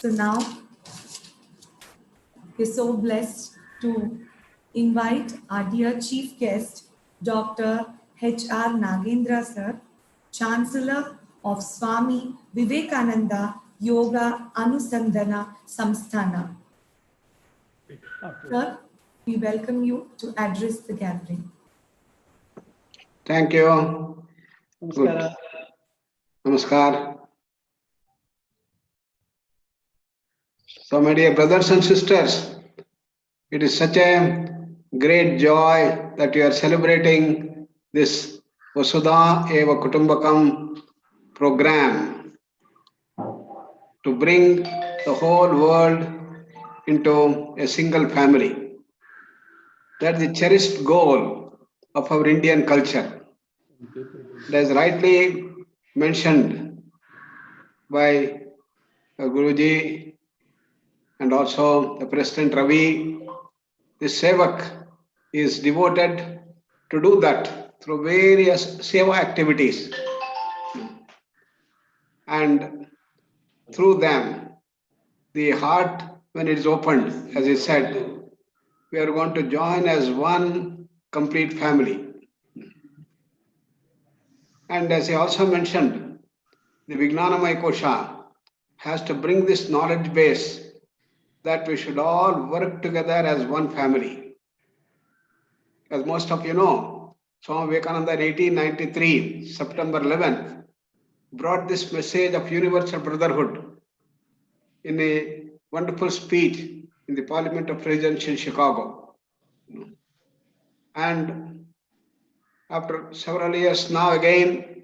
So now we're so blessed to invite our dear chief guest, Dr. H.R. Nagendra sir, Chancellor of Swami Vivekananda Yoga Anusandhana Samsthana. Sir, we welcome you to address the gathering. Thank you. Good. Namaskar. So, my dear brothers and sisters, it is such a great joy that you are celebrating this Vasudha Eva Kutumbakam program to bring the whole world into a single family. That's the cherished goal of our Indian culture. As rightly mentioned by Guruji and also the President Ravi, this Sevak is devoted to do that through various seva activities. And through them, the heart, when it is opened, as he said, we are going to join as one complete family. And as he also mentioned, the Vijnanamaya Kosha has to bring this knowledge base that we should all work together as one family. As most of you know, Swami Vivekananda in 1893, September 11th, brought this message of universal brotherhood in a wonderful speech in the Parliament of Presidents in Chicago. And after several years now again,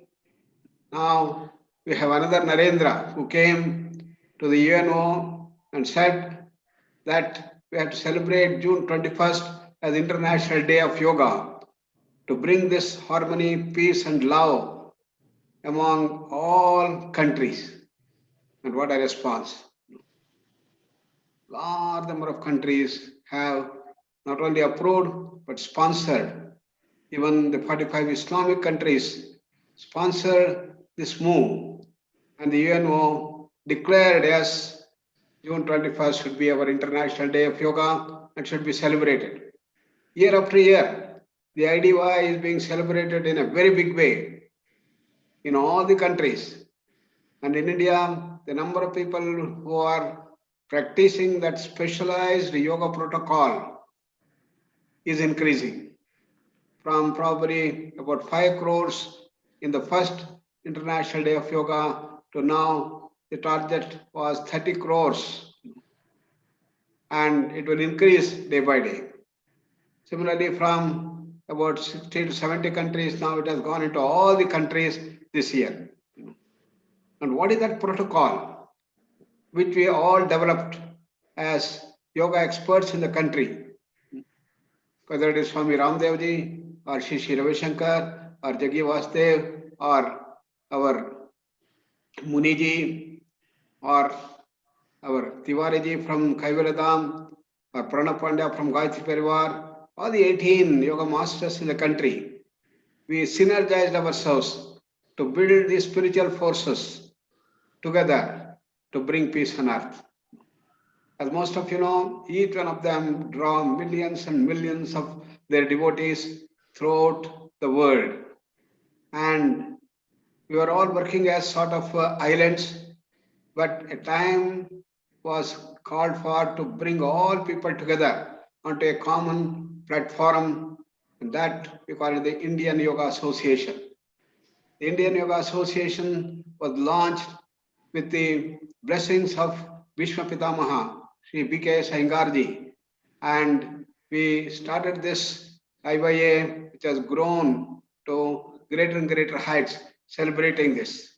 now we have another Narendra who came to the UNO and said that we have to celebrate June 21st as International Day of Yoga to bring this harmony, peace and love among all countries. And what a response. Large number of countries have not only approved but sponsored. Even the 45 Islamic countries sponsored this move, and the UNO declared yes, June 21st should be our International Day of Yoga and should be celebrated. Year after year, the IDY is being celebrated in a very big way in all the countries. And in India, the number of people who are practicing that specialized yoga protocol is increasing from probably about 5 crores in the first International Day of Yoga to now the target was 30 crores and it will increase day by day. Similarly, from about 60 to 70 countries, now it has gone into all the countries this year. And what is that protocol which we all developed as yoga experts in the country? Whether it is Swami Ramdevji or Shri Ravi Shankar or Jaggi Vasudev or our Muniji or our Tiwariji from Kaivaladam or Pranab Pandya from Gayatri Parivar, all the 18 yoga masters in the country, we synergized ourselves to build the spiritual forces together to bring peace on earth. As most of you know, each one of them draw millions and millions of their devotees throughout the world. And we were all working as sort of islands, but a time was called for to bring all people together onto a common platform, and that we call it the Indian Yoga Association. The Indian Yoga Association was launched with the blessings of Bhishma Pitamaha, Sri B.K. Saingarji, and we started this IYA, which has grown to greater and greater heights, celebrating this.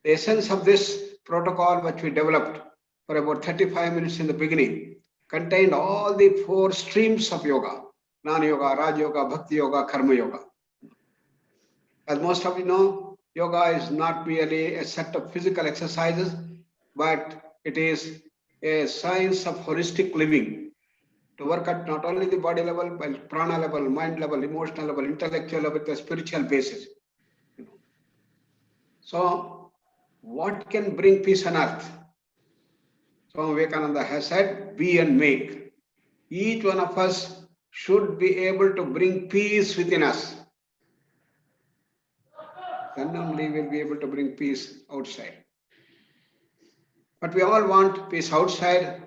The essence of this protocol, which we developed for about 35 minutes in the beginning, contained all the 4 streams of yoga: Jnana Yoga, Raj Yoga, Bhakti Yoga, Karma Yoga. As most of you know, yoga is not merely a set of physical exercises, but it is a science of holistic living, to work at not only the body level, but prana level, mind level, emotional level, intellectual level, with a spiritual basis. So, what can bring peace on earth? Swami Vivekananda has said, be and make. Each one of us should be able to bring peace within us. Then only we'll be able to bring peace outside. But we all want peace outside,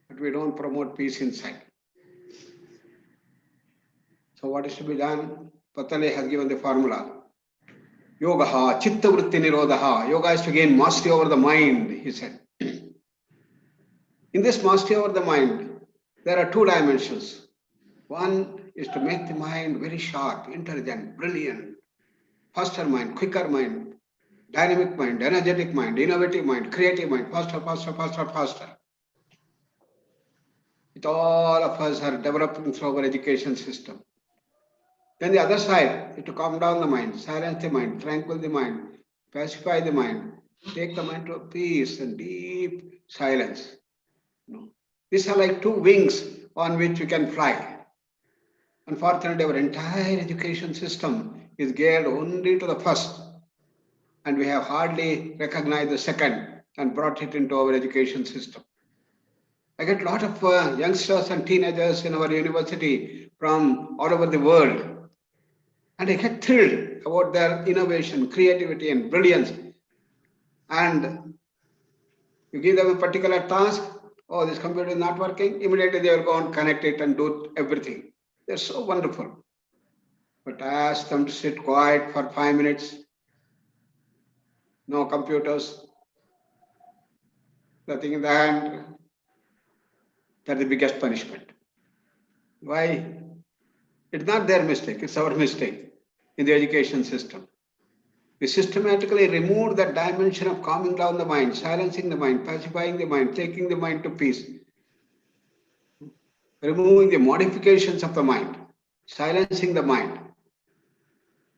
but we don't promote peace inside. So what is to be done? Patanjali has given the formula. Yogaha, chitta vritti nirodha. Yoga is to gain mastery over the mind, he said. In this mastery over the mind, there are two dimensions. One is to make the mind very sharp, intelligent, brilliant, faster mind, quicker mind, dynamic mind, energetic mind, innovative mind, creative mind, faster, faster, faster, faster. It all of us are developing through our education system. Then the other side is to calm down the mind, silence the mind, tranquil the mind, pacify the mind, take the mind to peace and deep silence. These are like two wings on which we can fly. Unfortunately, our entire education system is geared only to the first, and we have hardly recognized the second and brought it into our education system. I get a lot of youngsters and teenagers in our university from all over the world, and I get thrilled about their innovation, creativity, and brilliance. And you give them a particular task, oh, this computer is not working, immediately they will go and connect it and do everything. They're so wonderful. But I ask them to sit quiet for 5 minutes, no computers, nothing in the hand. That's the biggest punishment. Why? It's not their mistake, it's our mistake in the education system. We systematically remove that dimension of calming down the mind, silencing the mind, pacifying the mind, taking the mind to peace, removing the modifications of the mind, silencing the mind.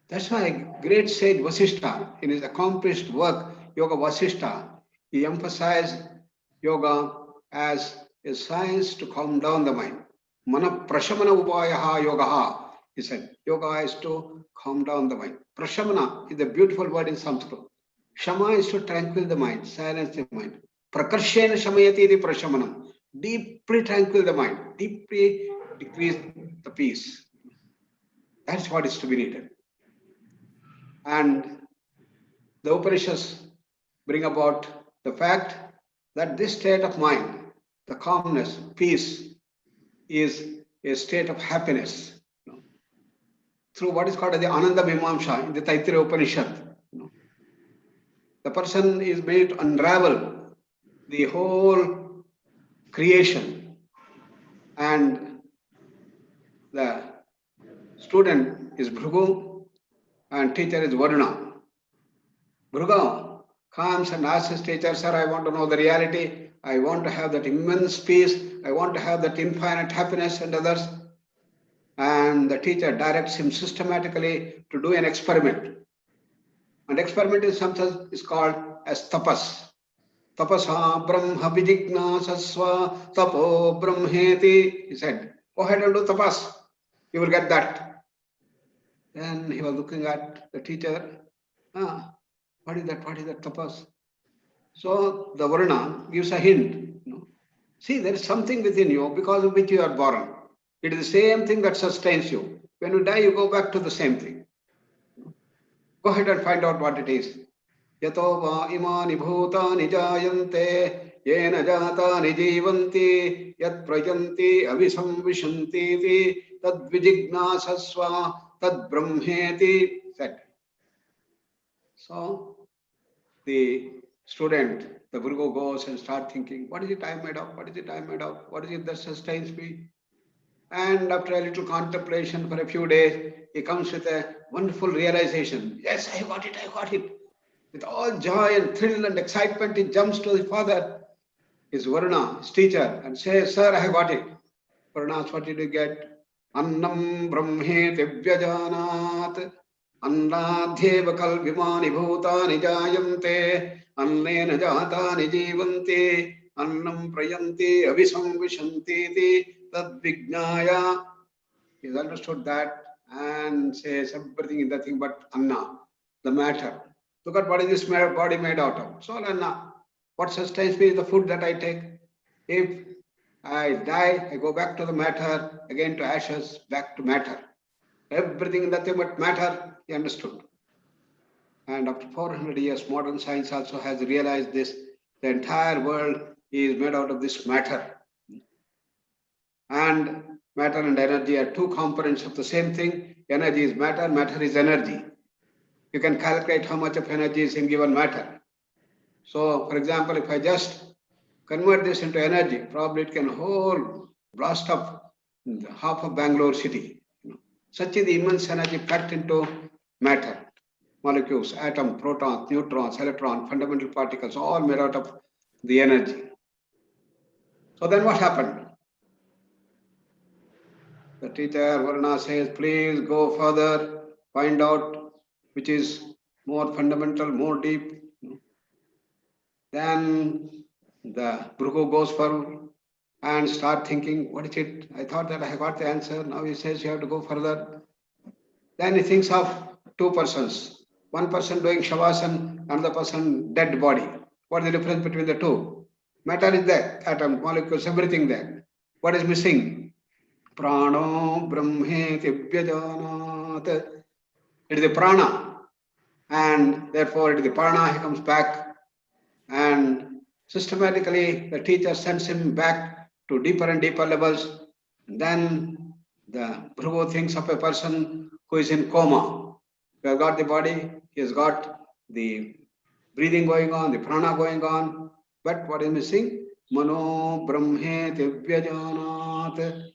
That's why great sage Vasishtha, in his accomplished work, Yoga Vasishtha, he emphasized yoga as a science to calm down the mind. Mana prashamana upayaha yogaha. He said, yoga is to calm down the mind. Prashamana is a beautiful word in Sanskrit. Shama is to tranquil the mind, silence the mind. Prakarshena shamayati the prashamanam. Deeply tranquil the mind, deeply decrease the peace. That's what is to be needed. And the Upanishads bring about the fact that this state of mind, the calmness, peace, is a state of happiness. Through what is called as the Ananda Mimamsha in the Taittiriya Upanishad. The person is made to unravel the whole creation, and the student is Bhrigu and teacher is Varuna. Bhrigu comes and asks his teacher, sir, I want to know the reality. I want to have that immense peace. I want to have that infinite happiness and others. And the teacher directs him systematically to do an experiment. And experiment is something is called as tapas. Tapasa brahma vijignasasva tapo brahmeti. He said, go ahead and do tapas. You will get that. Then he was looking at the teacher. What is that? What is that tapas? So the Varuna gives a hint. See, there is something within you because of which you are born. It is the same thing that sustains you. When you die, you go back to the same thing. Go ahead and find out what it is. Yato va imani bhutani jayante yena jatani jivanti yat prayanti avisamvishanti tad vijignasasva tad brahmeti. So the student, the Virgo goes and start thinking, what is it I am made of? What is it I am made of? What is it that sustains me? And after a little contemplation for a few days, he comes with a wonderful realization. Yes, I got it, I got it. With all joy and thrill and excitement, he jumps to his father, his Varuna, his teacher, and says, sir, I got it. Varuna asks, what did you get? Annam brahmeti vyajanat, annadhyeva kalvimani bhutani jayante, annena jatani jivanti, annam prayanti avisamvishanti. Tad Vignaya. He's understood that and says everything is nothing but Anna, the matter. Look at what is this body made out of. It's all Anna. What sustains me is the food that I take. If I die, I go back to the matter, again to ashes, back to matter. Everything, nothing but matter, he understood. And after 400 years, modern science also has realized this. The entire world is made out of this matter. And matter and energy are two components of the same thing. Energy is matter, matter is energy. You can calculate how much of energy is in given matter. So, for example, if I just convert this into energy, probably it can whole blast up half of Bangalore city. Such is the immense energy packed into matter. Molecules, atom, protons, neutrons, electrons, fundamental particles, all made out of the energy. So then what happened? The teacher, Varna, says, please go further, find out which is more fundamental, more deep. Then the Bhrugu goes for and start thinking, what is it? I thought that I got the answer. Now he says you have to go further. Then he thinks of two persons. One person doing Shavasana, another person dead body. What is the difference between the two? Matter is there, atom, molecules, everything there. What is missing? Prano Brahmeti Vyajanat. It is the prana. And therefore it is the prana. He comes back and systematically the teacher sends him back to deeper and deeper levels. And then the Bhrugu thinks of a person who is in coma. He has got the body, he has got the breathing going on, the prana going on. But what is missing? Mano Brahmeti Vyajanat.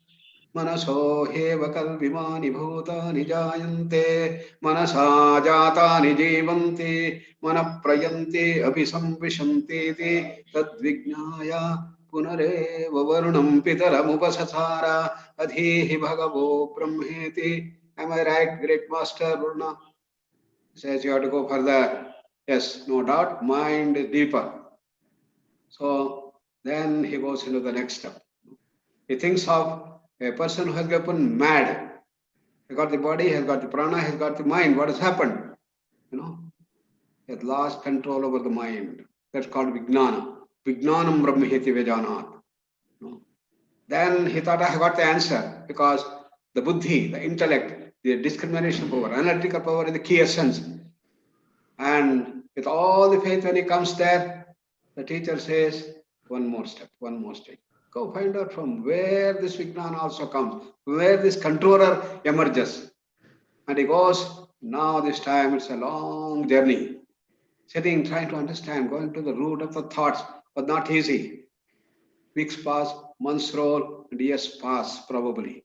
Manaso hevakal vimani bhutani jayante manasa jatani jivanti manaprayanti abhisamvishanti tadvignaya punareva varunam pitaram upasasara adhihi bhagavo brahmeti. Am I right, great master Varuna? Says you have to go further. Yes, no doubt, mind is deeper. So then he goes into the next step. He thinks of a person who has gotten mad. He got the body, he has got the prana, he has got the mind. What has happened? He has lost control over the mind. That's called Vijnana. Vijnanam Brahmaheti Vejanat. Then he thought, I have got the answer because the buddhi, the intellect, the discrimination power, analytical power is the key essence. And with all the faith, when he comes there, the teacher says, one more step, one more step. Go find out from where this Vijnana also comes, where this controller emerges. And he goes, now this time it's a long journey. Sitting, trying to understand, going to the root of the thoughts, but not easy. Weeks pass, months roll, and years pass probably.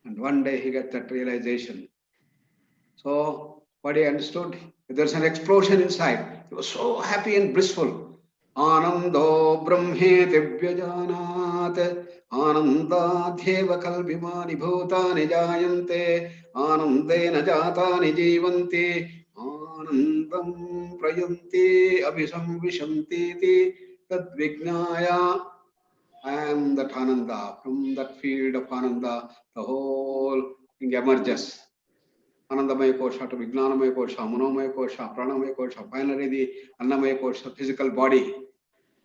And one day he gets that realization. So what he understood, there's an explosion inside. He was so happy and blissful. Anando Brahmeti Vyajanat Anandadhyeva Kalbimani Bhutani Jayante Anandena Jatani Jivanti Anandam Prayanti Abhisam Vishanti Tadvignaya. I am that Ananda. From that field of Ananda, the whole thing emerges. Anandamaya Kosha to Vijnanamaya Kosha, Manomaya Kosha, Pranamaya Kosha, finally the Annamaya Kosha, physical body.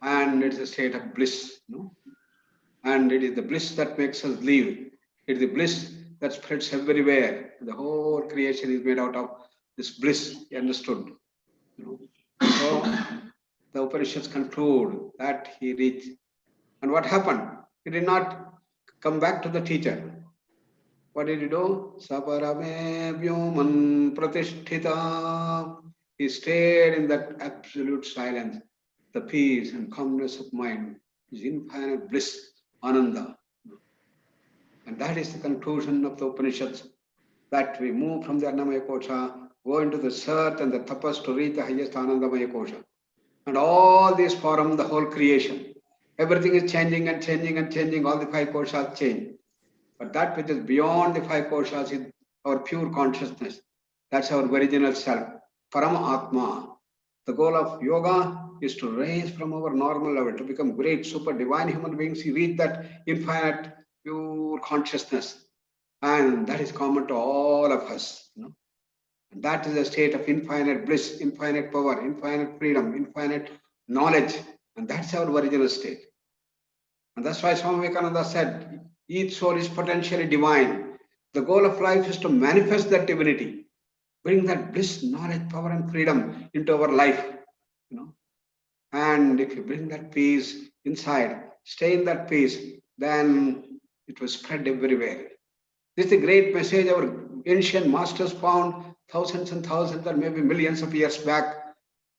And it's a state of bliss. And it is the bliss that makes us live. It is the bliss that spreads everywhere. The whole creation is made out of this bliss, he understood. So the Upanishads conclude that he reached. And what happened? He did not come back to the teacher. What did he do? Saparame Vyoman Pratisthita. He stayed in that absolute silence, the peace and calmness of mind, his infinite bliss, Ananda. And that is the conclusion of the Upanishads, that we move from the Annamaya Kosha, go into the search and the tapas to reach the highest Anandamaya Kosha. And all these form the whole creation. Everything is changing and changing and changing, all the five koshas change. But that which is beyond the five koshas is our pure consciousness. That's our original self, Parama Atma. The goal of yoga is to raise from our normal level, to become great, super divine human beings. You reach that infinite, pure consciousness. And that is common to all of us. And that is a state of infinite bliss, infinite power, infinite freedom, infinite knowledge. And that's our original state. And that's why Swami Vivekananda said, each soul is potentially divine. The goal of life is to manifest that divinity, bring that bliss, knowledge, power, and freedom into our life. And if you bring that peace inside, stay in that peace, then it will spread everywhere. This is the great message our ancient masters found thousands and thousands or maybe millions of years back,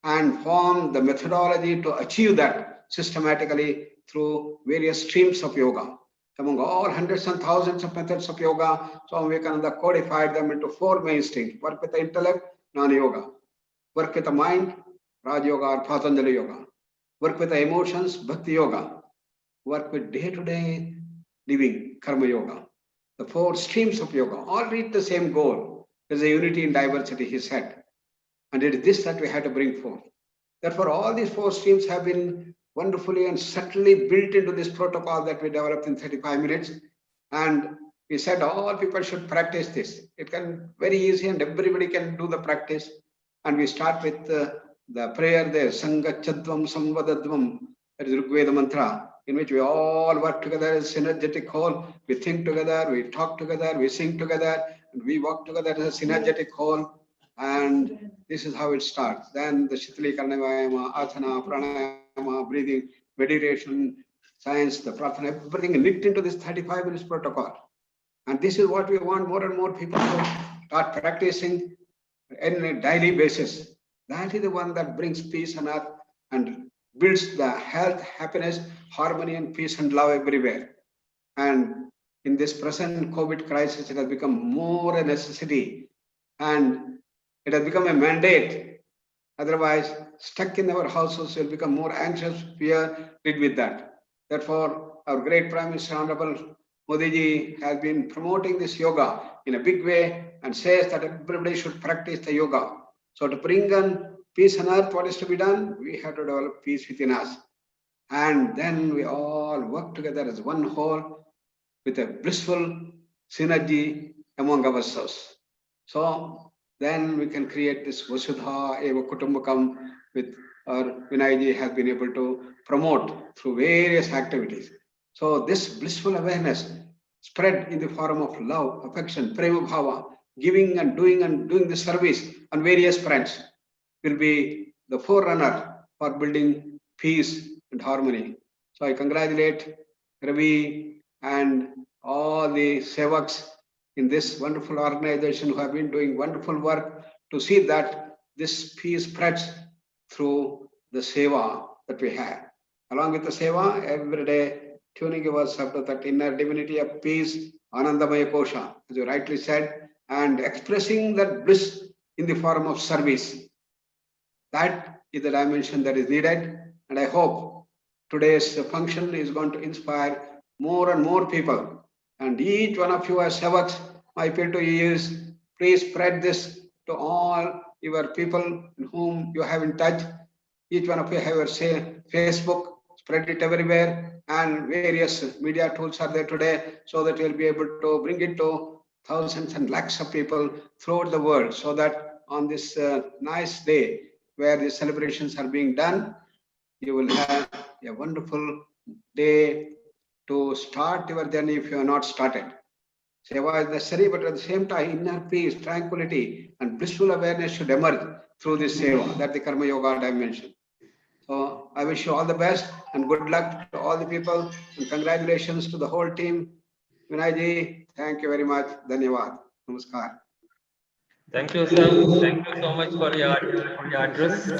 and formed the methodology to achieve that systematically through various streams of yoga. Among all hundreds and thousands of methods of yoga, Swami Vivekananda codified them into four main streams: work with the intellect, Jnana Yoga; work with the mind, Raj Yoga or Patanjali Yoga; work with the emotions, Bhakti Yoga; work with day-to-day living, Karma Yoga. The four streams of yoga all reach the same goal. There's a unity in diversity, he said. And it is this that we have to bring forth. Therefore, all these four streams have been wonderfully and subtly built into this protocol that we developed in 35 minutes. And we said all people should practice this. It can very easy and everybody can do the practice. And we start with the prayer there, Sangachadvam Samvadadvam, that is Rigveda mantra, in which we all work together as a synergetic whole. We think together, we talk together, we sing together, and we work together as a synergetic whole. And this is how it starts. Then the Shitali Karnavayama, Asana, Pranayama, breathing, meditation, science, the Pratana, everything knit into this 35 minutes protocol. And this is what we want more and more people to start practicing on a daily basis. That is the one that brings peace on earth and builds the health, happiness, harmony, and peace and love everywhere. And in this present COVID crisis, it has become more a necessity and it has become a mandate. Otherwise, stuck in our houses, we'll become more anxious, fear, lead with that. Therefore, our great Prime Minister, Honorable Modi ji, has been promoting this yoga in a big way and says that everybody should practice the yoga. So to bring on peace on earth, what is to be done? We have to develop peace within us. And then we all work together as one whole with a blissful synergy among ourselves. So then we can create this Vasudha Eva Kutumbakam, with our Vinayji has been able to promote through various activities. So this blissful awareness spread in the form of love, affection, prema bhava, giving and doing the service on various fronts will be the forerunner for building peace and harmony. So I congratulate Ravi and all the Sevaks in this wonderful organization who have been doing wonderful work to see that this peace spreads through the seva that we have. Along with the seva, every day tuning yourself to that inner divinity of peace, Anandamaya Kosha, as you rightly said, and expressing that bliss in the form of service. That is the dimension that is needed. And I hope today's function is going to inspire more and more people. And each one of you as Sevaks, my appeal to you is, please spread this to all your people whom you have in touch. Each one of you have your Facebook, spread it everywhere, and various media tools are there today, so that you'll be able to bring it to thousands and lakhs of people throughout the world, so that on this nice day where the celebrations are being done, you will have a wonderful day to start your journey if you have not started. Seva is necessary, but at the same time, inner peace, tranquility, and blissful awareness should emerge through this seva. That's the Karma Yoga dimension. So I wish you all the best and good luck to all the people, and congratulations to the whole team. Vinayji, thank you very much. Dhanyavad. Namaskar. Thank you, sir. Thank you so much for your address.